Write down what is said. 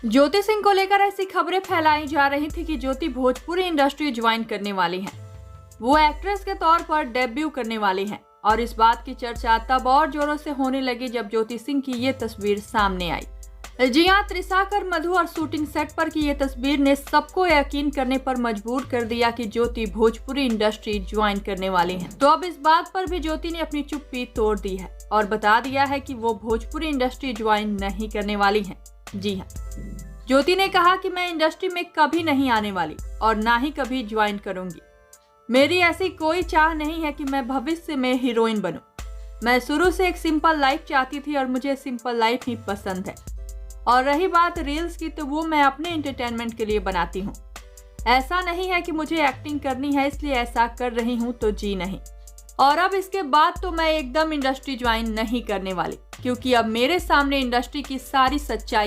ज्योति सिंह को लेकर ऐसी खबरें फैलाई जा रही थी कि ज्योति भोजपुरी इंडस्ट्री ज्वाइन करने वाली हैं। वो एक्ट्रेस के तौर पर डेब्यू करने वाली हैं और इस बात की चर्चा तब और जोरों से होने लगी जब ज्योति सिंह की ये तस्वीर सामने आई। जी हां, त्रिशाकर मधु और शूटिंग सेट पर की ये तस्वीर ने सबको यकीन करने पर मजबूर कर दिया कि ज्योति भोजपुरी इंडस्ट्री ज्वाइन करने वाली हैं। तो अब इस बात पर भी ज्योति ने अपनी चुप्पी तोड़ दी है और बता दिया है कि वो भोजपुरी इंडस्ट्री ज्वाइन नहीं करने वाली हैं। जी हाँ, ज्योति ने कहा कि मैं इंडस्ट्री में कभी नहीं आने वाली और ना ही कभी ज्वाइन करूंगी। मेरी ऐसी कोई चाह नहीं है कि मैं भविष्य में हीरोइन बनूं। मैं शुरू से एक सिंपल लाइफ चाहती थी और मुझे सिंपल लाइफ ही पसंद है। और रही बात रील्स की, तो वो मैं अपने एंटरटेनमेंट के लिए बनाती हूँ। ऐसा नहीं है कि मुझे एक्टिंग करनी है इसलिए ऐसा कर रही हूँ, तो जी नहीं। और अब इसके बाद तो मैं एकदम इंडस्ट्री ज्वाइन नहीं करने वाली, क्योंकि अब मेरे सामने इंडस्ट्री की सारी सच्चाई